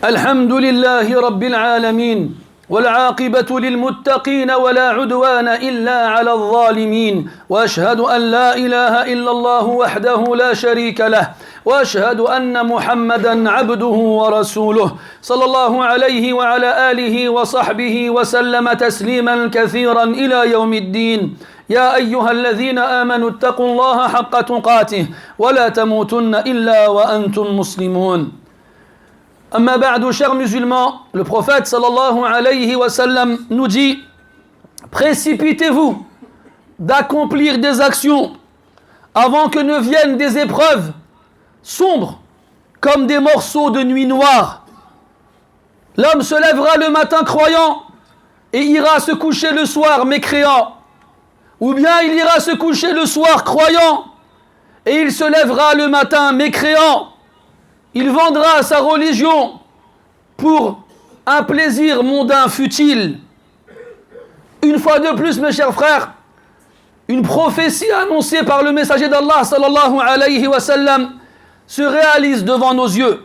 الحمد لله رب العالمين والعاقبة للمتقين ولا عدوان إلا على الظالمين وأشهد أن لا إله إلا الله وحده لا شريك له وأشهد أن محمدا عبده ورسوله صلى الله عليه وعلى آله وصحبه وسلم تسليما كثيرا إلى يوم الدين يا أيها الذين آمنوا اتقوا الله حق تقاته ولا تموتن إلا وأنتم مسلمون. Amma ba'du, chers musulmans, le prophète sallallahu alayhi wa sallam nous dit: précipitez-vous d'accomplir des actions avant que ne viennent des épreuves sombres comme des morceaux de nuit noire. L'homme se lèvera le matin croyant et ira se coucher le soir mécréant, ou bien il ira se coucher le soir croyant et il se lèvera le matin mécréant. Il vendra sa religion pour un plaisir mondain futile. Une fois de plus, mes chers frères, une prophétie annoncée par le messager d'Allah sallallahu alayhi wa sallam se réalise devant nos yeux.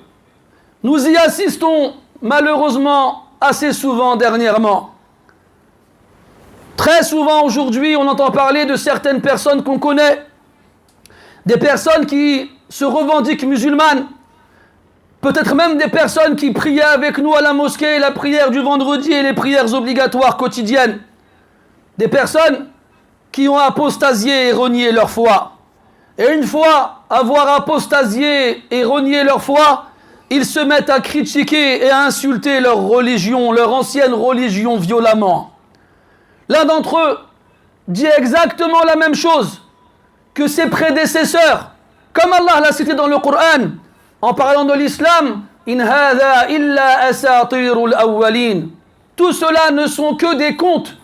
Nous y assistons malheureusement assez souvent dernièrement. Très souvent aujourd'hui, on entend parler de certaines personnes qu'on connaît, des personnes qui se revendiquent musulmanes, peut-être même des personnes qui priaient avec nous à la mosquée, la prière du vendredi et les prières obligatoires quotidiennes. Des personnes qui ont apostasié et renié leur foi. Et une fois avoir apostasié et renié leur foi, ils se mettent à critiquer et à insulter leur religion, leur ancienne religion violemment. L'un d'entre eux dit exactement la même chose que ses prédécesseurs, comme Allah l'a cité dans le Coran, en parlant de l'islam. In hadha illa asatirul awwalin. Tout cela ne sont que des contes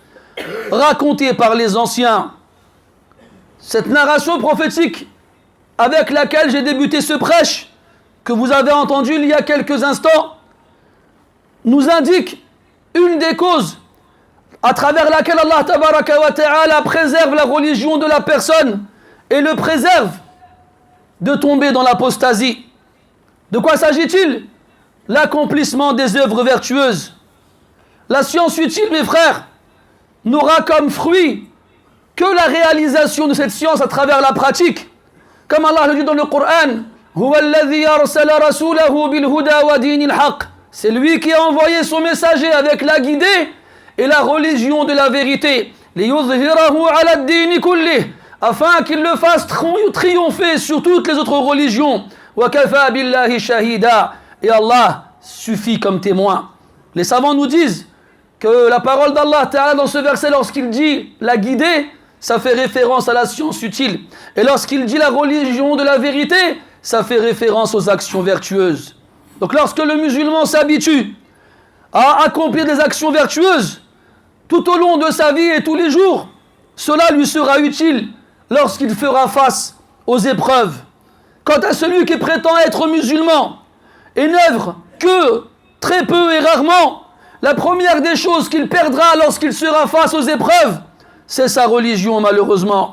racontés par les anciens. Cette narration prophétique avec laquelle j'ai débuté ce prêche, que vous avez entendu il y a quelques instants, nous indique une des causes à travers laquelle Allah tabaraka wa ta'ala préserve la religion de la personne et le préserve de tomber dans l'apostasie. De quoi s'agit-il? L'accomplissement des œuvres vertueuses. La science utile, mes frères, n'aura comme fruit que la réalisation de cette science à travers la pratique. Comme Allah le dit dans le Coran, c'est lui qui a envoyé son messager avec la guidée et la religion de la vérité, afin qu'il le fasse triompher sur toutes les autres religions. Et Allah suffit comme témoin. Les savants nous disent que la parole d'Allah Ta'ala dans ce verset, lorsqu'il dit la guidée, ça fait référence à la science utile. Et lorsqu'il dit la religion de la vérité, ça fait référence aux actions vertueuses. Donc lorsque le musulman s'habitue à accomplir des actions vertueuses tout au long de sa vie et tous les jours, cela lui sera utile lorsqu'il fera face aux épreuves. Quant à celui qui prétend être musulman et n'œuvre que très peu et rarement, la première des choses qu'il perdra lorsqu'il sera face aux épreuves, c'est sa religion, malheureusement.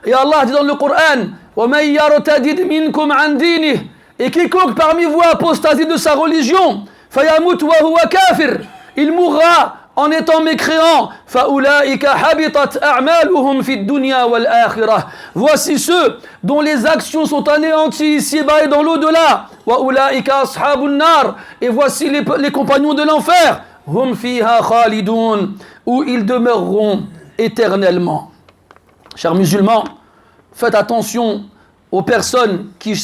Et Allah dit dans le Coran: وَمَنْ يَرْتَدِدْ مِنْكُمْ عَنْ دِينِهِ. Et quiconque parmi vous apostasie de sa religion, فَيَمُتْ وَهُوَ كَافِرٌ, il mourra en étant mécréant. فَأُولَٰئِكَ حَبِطَتْ أَعْمَالُهُمْ فِي الدُّنْيَا وَالْآخِرَةِ. Voici ceux dont les actions sont anéanties ici-bas et dans l'au-delà. وَأُولَٰئِكَ أَصْحَابُ النَّارِ. Et voici les compagnons de l'enfer. هُمْ فِيهَا خَالِدُونَ. Où ils demeureront éternellement. Chers musulmans, faites attention aux personnes qui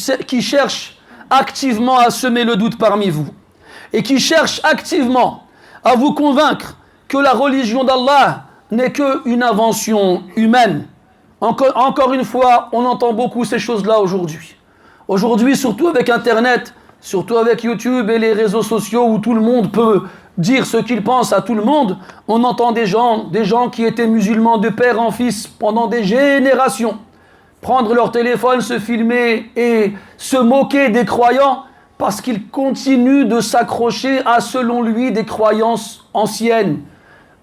cherchent activement à semer le doute parmi vous et qui cherchent activement à vous convaincre que la religion d'Allah n'est qu'une invention humaine. Encore une fois, on entend beaucoup ces choses-là aujourd'hui. Aujourd'hui, surtout avec Internet, surtout avec YouTube et les réseaux sociaux où tout le monde peut dire ce qu'il pense à tout le monde, on entend des gens qui étaient musulmans de père en fils pendant des générations, prendre leur téléphone, se filmer et se moquer des croyants parce qu'ils continuent de s'accrocher à, selon lui, des croyances anciennes,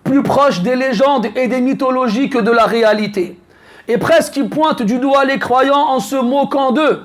plus proches des légendes et des mythologies que de la réalité. Et presque ils pointent du doigt les croyants en se moquant d'eux.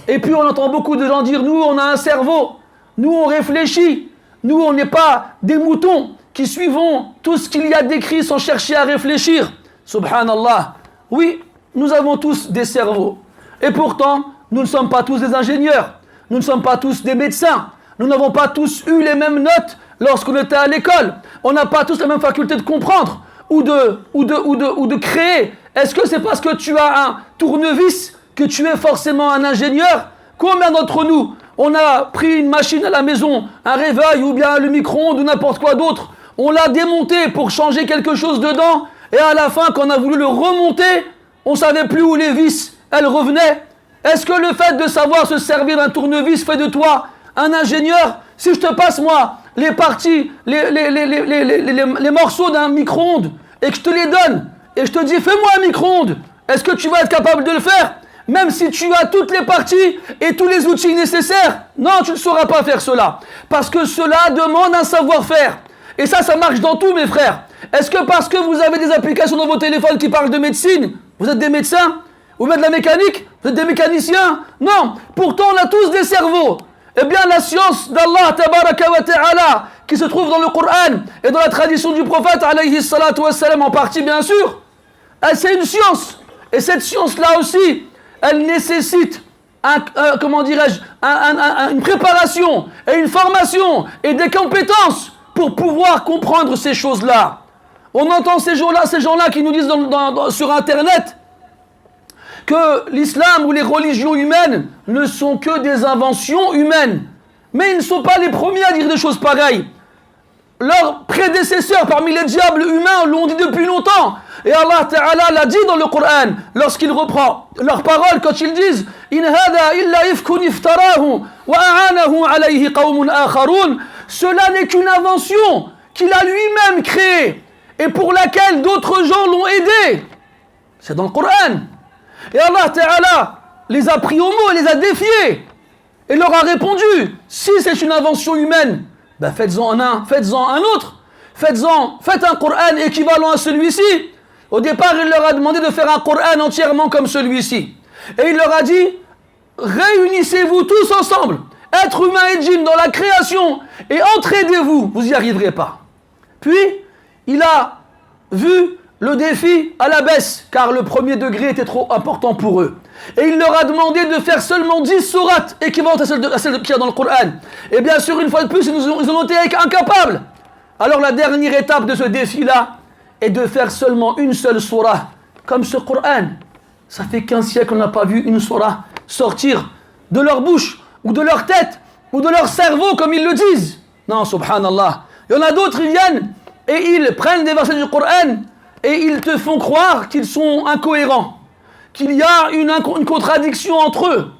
Et puis on entend beaucoup de gens dire: nous on a un cerveau, nous on réfléchit. Nous, on n'est pas des moutons qui suivons tout ce qu'il y a d'écrit sans chercher à réfléchir. Subhanallah. Oui, nous avons tous des cerveaux. Et pourtant, nous ne sommes pas tous des ingénieurs. Nous ne sommes pas tous des médecins. Nous n'avons pas tous eu les mêmes notes lorsqu'on était à l'école. On n'a pas tous la même faculté de comprendre ou de créer. Est-ce que c'est parce que tu as un tournevis que tu es forcément un ingénieur? Combien d'entre nous, on a pris une machine à la maison, un réveil ou bien le micro-ondes ou n'importe quoi d'autre, on l'a démonté pour changer quelque chose dedans, et à la fin, quand on a voulu le remonter, on ne savait plus où les vis, elles revenaient. Est-ce que le fait de savoir se servir d'un tournevis fait de toi un ingénieur? Si je te passe, moi, les parties, les morceaux d'un micro-ondes, et que je te les donne, et je te dis, fais-moi un micro-ondes, est-ce que tu vas être capable de le faire? Même si tu as toutes les parties et tous les outils nécessaires? Non, tu ne sauras pas faire cela. Parce que cela demande un savoir-faire. Et ça marche dans tout, mes frères. Est-ce que parce que vous avez des applications dans vos téléphones qui parlent de médecine, vous êtes des médecins? Ou bien de la mécanique? Vous êtes des mécaniciens? Non. Pourtant, on a tous des cerveaux. Eh bien, la science d'Allah, tabaraka wa ta'ala, qui se trouve dans le Coran et dans la tradition du prophète, alayhi salatu wassalam, en partie, bien sûr, c'est une science. Et cette science-là aussi, elle nécessite une préparation et une formation et des compétences pour pouvoir comprendre ces choses-là. On entend ces gens-là qui nous disent sur Internet que l'islam ou les religions humaines ne sont que des inventions humaines. Mais ils ne sont pas les premiers à dire des choses pareilles. Leurs prédécesseurs parmi les diables humains l'ont dit depuis longtemps. Et Allah Ta'ala l'a dit dans le Coran, lorsqu'il reprend leurs paroles, quand ils disent « In hada illa ifkun iftarahu wa a'anahu alayhi qawmun akharun » Cela n'est qu'une invention qu'il a lui-même créée et pour laquelle d'autres gens l'ont aidé. C'est dans le Coran. Et Allah Ta'ala les a pris au mot et les a défiés. Et leur a répondu, si c'est une invention humaine, ben faites-en un autre. Faites un Coran équivalent à celui-ci. Au départ, il leur a demandé de faire un Coran entièrement comme celui-ci. Et il leur a dit, réunissez-vous tous ensemble, êtres humains et djinns, dans la création, et entraidez-vous, vous n'y arriverez pas. Puis, il a vu le défi à la baisse, car le premier degré était trop important pour eux. Et il leur a demandé de faire seulement 10 sourates équivalentes à celle qu'il y a dans le Coran. Et bien sûr, une fois de plus, ils en ont été incapables. Alors la dernière étape de ce défi-là est de faire seulement une seule sourate, comme ce Coran. Ça fait 15 siècles qu'on n'a pas vu une sourate sortir de leur bouche, ou de leur tête, ou de leur cerveau, comme ils le disent. Non, subhanallah. Il y en a d'autres, ils viennent, et ils prennent des versets du Coran, et ils te font croire qu'ils sont incohérents, qu'il y a une contradiction entre eux.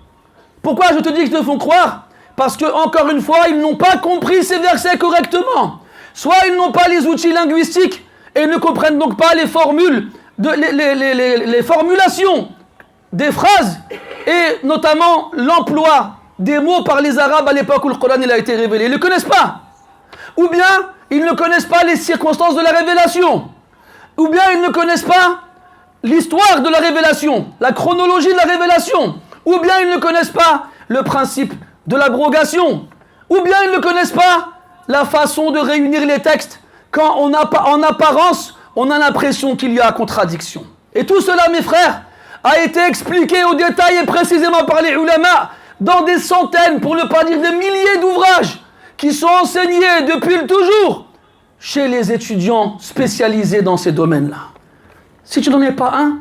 Pourquoi je te dis qu'ils te font croire? Parce que, encore une fois, ils n'ont pas compris ces versets correctement. Soit ils n'ont pas les outils linguistiques et ne comprennent donc pas les formules, les formulations des phrases et notamment l'emploi des mots par les Arabes à l'époque où le Coran a été révélé. Ils ne le connaissent pas. Ou bien ils ne connaissent pas les circonstances de la révélation. Ou bien ils ne connaissent pas l'histoire de la révélation, la chronologie de la révélation. Ou bien ils ne connaissent pas le principe de l'abrogation. Ou bien ils ne connaissent pas la façon de réunir les textes quand en apparence, on a l'impression qu'il y a contradiction. Et tout cela, mes frères, a été expliqué au détail et précisément par les ulama dans des centaines, pour ne pas dire des milliers d'ouvrages qui sont enseignés depuis le toujours chez les étudiants spécialisés dans ces domaines-là. Si tu n'en es pas un,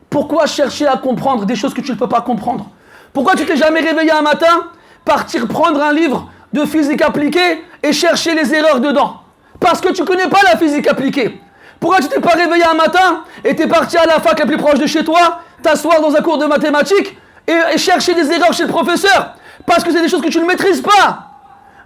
pourquoi chercher à comprendre des choses que tu ne peux pas comprendre? Pourquoi tu t'es jamais réveillé un matin, partir prendre un livre de physique appliquée et chercher les erreurs dedans? Parce que tu ne connais pas la physique appliquée. Pourquoi tu t'es pas réveillé un matin et t'es parti à la fac la plus proche de chez toi, t'asseoir dans un cours de mathématiques et chercher des erreurs chez le professeur? Parce que c'est des choses que tu ne maîtrises pas.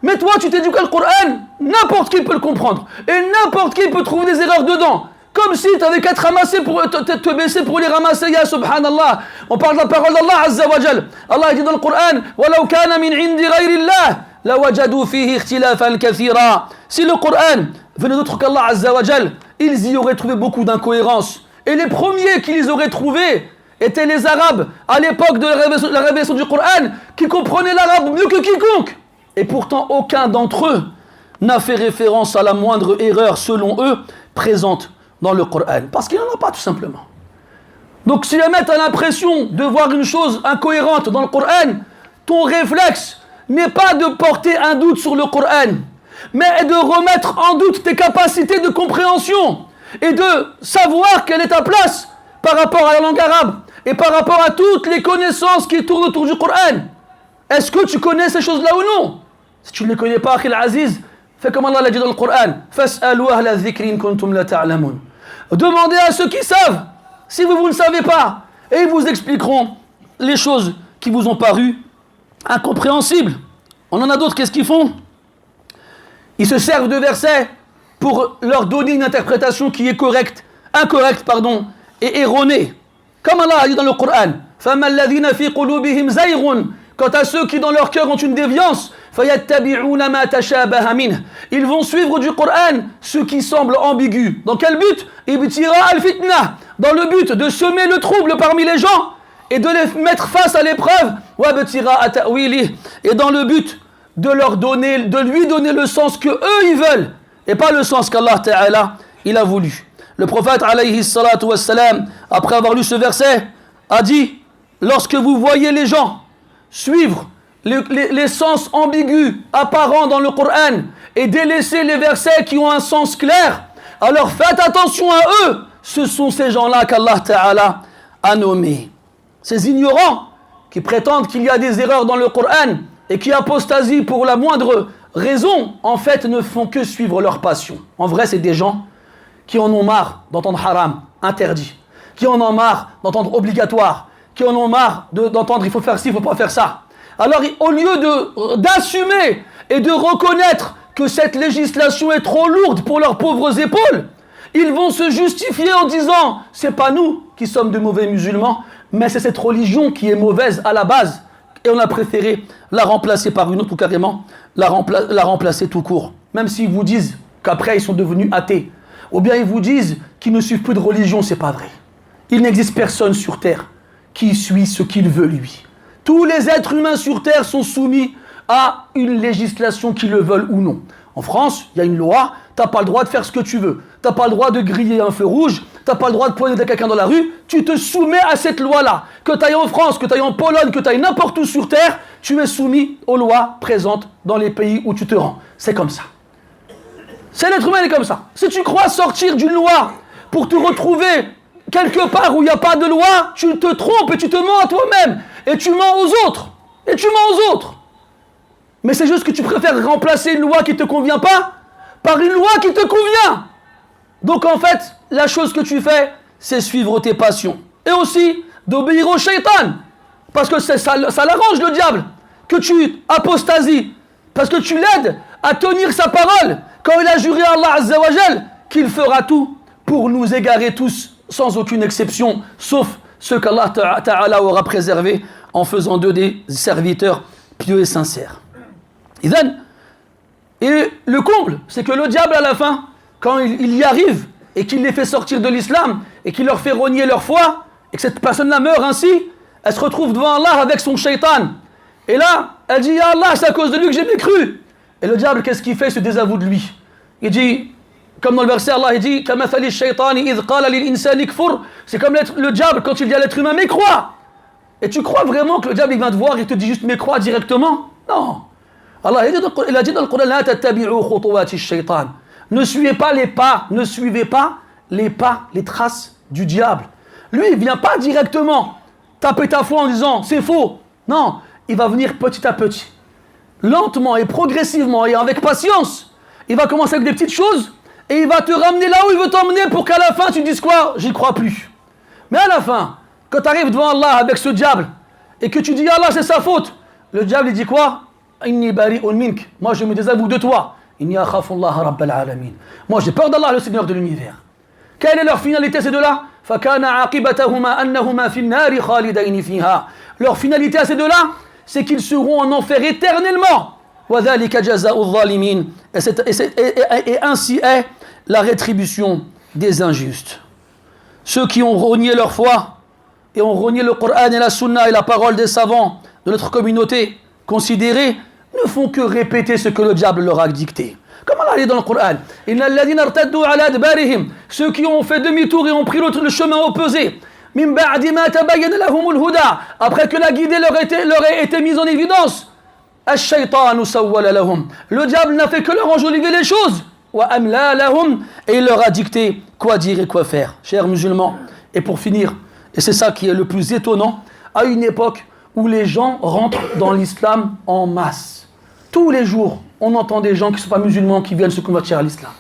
Mais toi, tu t'es dit que le Coran, n'importe qui peut le comprendre. Et n'importe qui peut trouver des erreurs dedans. Comme si tu avais qu'à te baisser pour les ramasser, ya subhanallah. On parle de la parole d'Allah Azza wa Jal. Allah dit dans le Coran, وَلَوْ كَانَ مِنْ عِنْدِ غَيْرِ اللَّهِ لَوَجَدُوا فِيهِ اخْتِلَافًا كَثِيرًا. Si le Coran venait d'autre qu'Allah Azza wa Jal, ils y auraient trouvé beaucoup d'incohérences. Et les premiers qui les auraient trouvés étaient les Arabes, à l'époque de la révélation du Coran, qui comprenaient l'arabe mieux que quiconque. Et pourtant, aucun d'entre eux n'a fait référence à la moindre erreur, selon eux, présente dans le Coran. Parce qu'il n'en a pas, tout simplement. Donc si jamais tu as l'impression de voir une chose incohérente dans le Coran, ton réflexe n'est pas de porter un doute sur le Coran, mais de remettre en doute tes capacités de compréhension et de savoir quelle est ta place par rapport à la langue arabe et par rapport à toutes les connaissances qui tournent autour du Coran. Est-ce que tu connais ces choses-là ou non? Si tu ne les connais pas, Akhil Aziz, fais comme Allah l'a dit dans le Coran. Fas'alu ahla dhikri in kuntum la ta'lamun. Demandez à ceux qui savent, si vous ne savez pas, et ils vous expliqueront les choses qui vous ont paru incompréhensibles. On en a d'autres, qu'est-ce qu'ils font? Ils se servent de versets pour leur donner une interprétation qui est incorrecte, et erronée. Comme Allah a dit dans le Coran, فَمَا الَّذِينَ فِي قُلُوبِهِمْ زَيْغٌ. Quant à ceux qui dans leur cœur ont une déviance, فَيَتَّبِعُونَ مَا تَشَابَهَ مِنْهُ. Ils vont suivre du Coran ce qui semble ambigu. Dans quel but? إِبْتِغَاءَ الْفِتْنَةِ. Dans le but de semer le trouble parmi les gens et de les mettre face à l'épreuve. وَابْتِغَاءَ تَأْوِيلِهِ. Et dans le but de lui donner le sens que eux ils veulent et pas le sens qu'Allah Ta'ala il a voulu. Le prophète alayhi salatu wassalam, après avoir lu ce verset, a dit: lorsque vous voyez les gens suivre les sens ambigus apparents dans le Coran et délaisser les versets qui ont un sens clair, alors faites attention à eux. Ce sont ces gens-là qu'Allah Ta'ala a nommés. Ces ignorants qui prétendent qu'il y a des erreurs dans le Coran et qui apostasient pour la moindre raison, en fait ne font que suivre leur passion. En vrai, c'est des gens qui en ont marre d'entendre haram, interdit, qui en ont marre d'entendre obligatoire, qui en ont marre d'entendre il faut faire ci, il ne faut pas faire ça. Alors au lieu d'assumer et de reconnaître que cette législation est trop lourde pour leurs pauvres épaules, ils vont se justifier en disant c'est pas nous qui sommes de mauvais musulmans, mais c'est cette religion qui est mauvaise à la base et on a préféré la remplacer par une autre ou carrément la remplacer tout court. Même s'ils vous disent qu'après ils sont devenus athées, ou bien ils vous disent qu'ils ne suivent plus de religion, c'est pas vrai. Il n'existe personne sur terre qui suit ce qu'il veut lui. Tous les êtres humains sur terre sont soumis à une législation qu'ils le veulent ou non. En France, il y a une loi, tu n'as pas le droit de faire ce que tu veux. Tu n'as pas le droit de griller un feu rouge, tu n'as pas le droit de poignarder quelqu'un dans la rue, tu te soumets à cette loi-là. Que tu ailles en France, que tu ailles en Pologne, que tu ailles n'importe où sur terre, tu es soumis aux lois présentes dans les pays où tu te rends. C'est comme ça. C'est l'être humain, il est comme ça. Si tu crois sortir d'une loi pour te retrouver quelque part où il n'y a pas de loi, tu te trompes et tu te mens à toi-même. Et tu mens aux autres. Et tu mens aux autres. Mais c'est juste que tu préfères remplacer une loi qui ne te convient pas par une loi qui te convient. Donc en fait, la chose que tu fais, c'est suivre tes passions. Et aussi d'obéir au shaitan. Parce que ça l'arrange le diable. Que tu apostasies. Parce que tu l'aides à tenir sa parole. Quand il a juré à Allah Azza wa Jal qu'il fera tout pour nous égarer tous sans aucune exception, sauf ceux qu'Allah Ta'ala aura préservés en faisant d'eux des serviteurs pieux et sincères. Et le comble, c'est que le diable à la fin, quand il y arrive et qu'il les fait sortir de l'islam et qu'il leur fait renier leur foi et que cette personne-là meurt ainsi, elle se retrouve devant Allah avec son shaitan. Et là, elle dit: ya Allah, c'est à cause de lui que j'ai mécru. Et le diable, qu'est-ce qu'il fait? Il se désavoue de lui. Il dit, comme dans le verset, Allah il dit: c'est comme le diable quand il dit à l'être humain: mais crois. Et tu crois vraiment que le diable il vient te voir, il te dit juste mais crois directement? Non. Allah il a dit dans le Coran: ne suivez pas les pas, ne suivez pas les traces du diable. Lui il vient pas directement taper ta foi en disant c'est faux. Non, il va venir petit à petit, lentement et progressivement et avec patience. Il va commencer avec des petites choses et il va te ramener là où il veut t'emmener pour qu'à la fin tu dises quoi? J'y crois plus. Mais à la fin, quand tu arrives devant Allah avec ce diable et que tu dis Allah c'est sa faute, le diable il dit quoi? Inni bari'un mink. Moi je me désavoue de toi. Inni akhafullaha rabbal alamin. Moi j'ai peur d'Allah, le Seigneur de l'univers. Quelle est leur finalité ces deux-là? Fakana aqibatahuma annahuma fin nari khalidain fiha. Leur finalité à ces deux-là, c'est qu'ils seront en enfer éternellement. Wadhalika jazaa'u zalimin. Et ainsi est la rétribution des injustes. Ceux qui ont renié leur foi et ont renié le Coran et la Sunna et la parole des savants de notre communauté considérée ne font que répéter ce que le diable leur a dicté. Comme Allah dit dans le Coran, Inna alladhina irtaddu ala adbarihim, ceux qui ont fait demi-tour et ont pris le chemin opposé. Min ba'di ma tabayyana lahumul huda, après que la guidée leur ait été mise en évidence. Ash-shaytanu sawwala lahum, le diable n'a fait que leur enjoliver les choses. Wa amla lahum, et il leur a dicté quoi dire et quoi faire. Chers musulmans, et pour finir, et c'est ça qui est le plus étonnant, à une époque où les gens rentrent dans l'islam en masse. Tous les jours, on entend des gens qui ne sont pas musulmans qui viennent se convertir à l'islam.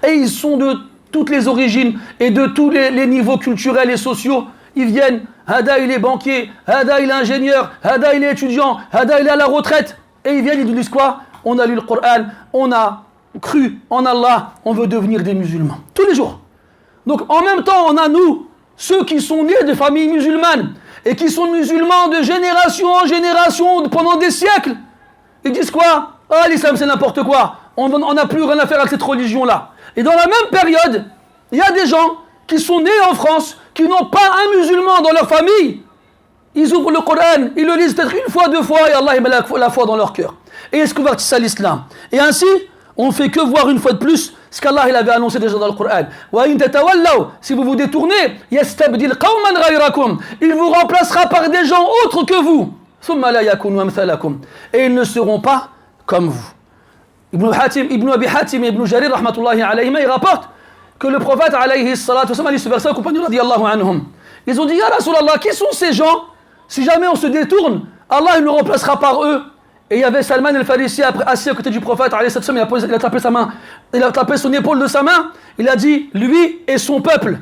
Et ils sont de toutes les origines et de tous les niveaux culturels et sociaux. Ils viennent, Hada il est banquier, Hada il est ingénieur, Hada il est étudiant, Hada il est à la retraite. Et ils viennent, ils disent quoi? On a lu le Coran, on a cru en Allah, on veut devenir des musulmans. Tous les jours. Donc en même temps, on a nous, ceux qui sont nés de familles musulmanes et qui sont musulmans de génération en génération pendant des siècles. Ils disent quoi? Ah, l'islam c'est n'importe quoi. On n'a plus rien à faire avec cette religion-là. Et dans la même période, il y a des gens qui sont nés en France, qui n'ont pas un musulman dans leur famille. Ils ouvrent le Coran, ils le lisent peut-être une fois, deux fois, et Allah met la foi dans leur cœur. Et ils se convertissent à l'islam. Et ainsi, on ne fait que voir une fois de plus ce qu'Allah il avait annoncé déjà dans le Coran. Si vous vous détournez, yastabdil qawman ghayrakum, il vous remplacera par des gens autres que vous. Et ils ne seront pas comme vous. Ibn Abi Hatim et Ibn Jarir rahmatullahi alayhima, ils rapportent que le prophète alayhi salatu wasallam a dit ce verset aux compagnons radiyallahu anhum. Ils ont dit Ya Rasulallah, qui sont ces gens? Si jamais on se détourne, Allah il nous remplacera par eux. Et il y avait Salman al-Farisi assis à côté du prophète alayhi salatu wasallam, il a tapé sa main, il a tapé son épaule de sa main, il a dit lui et son peuple.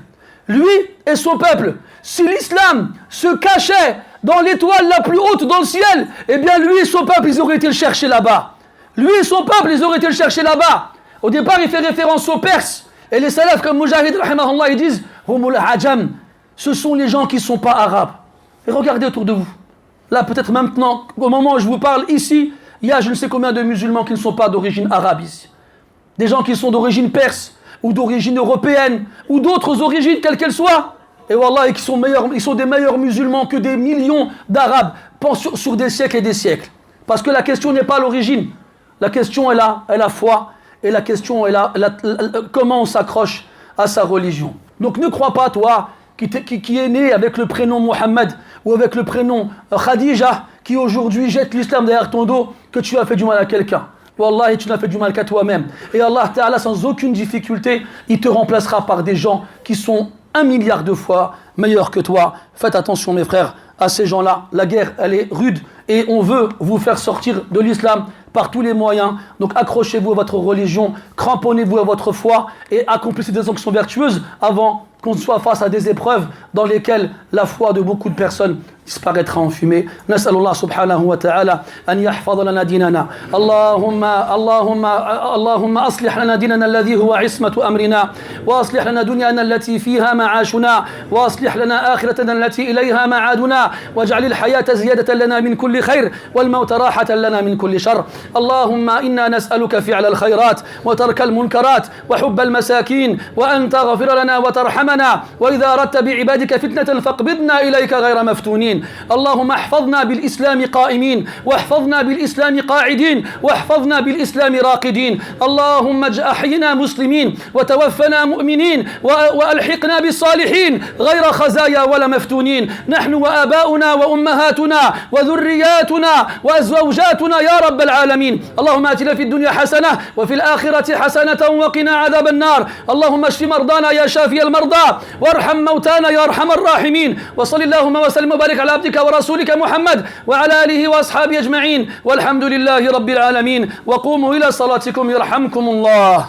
Lui et son peuple. Si l'islam se cachait dans l'étoile la plus haute dans le ciel, eh bien lui et son peuple, ils auraient été le chercher là-bas. Lui et son peuple, ils auraient été le chercher là-bas. Au départ, il fait référence aux Perses. Et les salafs comme Mujahid, rahimahullah, ils disent Humul Ajam, ce sont les gens qui ne sont pas arabes. Et regardez autour de vous. Là, peut-être maintenant, au moment où je vous parle, ici, il y a je ne sais combien de musulmans qui ne sont pas d'origine arabe ici. Des gens qui sont d'origine perse, ou d'origine européenne, ou d'autres origines, quelles qu'elles soient. Et wallah, ils sont des meilleurs musulmans que des millions d'arabes sur des siècles et des siècles. Parce que la question n'est pas l'origine. La question est la foi. Et la question est comment on s'accroche à sa religion. Donc ne crois pas, toi, qui est né avec le prénom Mohammed ou avec le prénom Khadija, qui aujourd'hui jette l'islam derrière ton dos, que tu as fait du mal à quelqu'un. Wallahi, tu n'as fait du mal qu'à toi-même. Et Allah Ta'ala, sans aucune difficulté, il te remplacera par des gens qui sont 1 milliard de fois meilleurs que toi. Faites attention, mes frères, à ces gens-là. La guerre, elle est rude et on veut vous faire sortir de l'islam par tous les moyens. Donc accrochez-vous à votre religion, cramponnez-vous à votre foi et accomplissez des actions vertueuses avant qu'on soit face à des épreuves dans lesquelles la foi de beaucoup de personnes disparaîtra en fumée. نسأل الله سبحانه وتعالى أن يحفظ لنا ديننا. اللهم أصلح لنا ديننا الذي هو عصمة أمرنا، وأصلح لنا دنيانا التي فيها معاشنا، وأصلح لنا آخرتنا التي إليها معادنا، واجعل الحياة زيادة لنا من كل خير والموت راحة لنا من كل شر. اللهم إنا نسألك فعل الخيرات وترك المنكرات وحب المساكين، وأن تغفر لنا وترحمنا، وإذا أردت بعبادك فتنة فاقبضنا إليك غير مفتونين. اللهم احفظنا بالإسلام قائمين، واحفظنا بالإسلام قاعدين، واحفظنا بالإسلام راقدين. اللهم أحينا مسلمين وتوفنا مؤمنين وألحقنا بالصالحين غير خزايا ولا مفتونين، نحن وآباؤنا وأمهاتنا وذرياتنا وزوجاتنا يا رب العالمين. اللهم آتنا في الدنيا حسنة وفي الآخرة حسنة وقنا عذاب النار. اللهم اشف مرضانا يا شافي المرضى، وارحم موتانا يا أرحم الراحمين. وصل اللهم وسلم وبارك على عبدك ورسولك محمد وعلى آله وأصحابه أجمعين، والحمد لله رب العالمين. وقوموا إلى صلاتكم يرحمكم الله.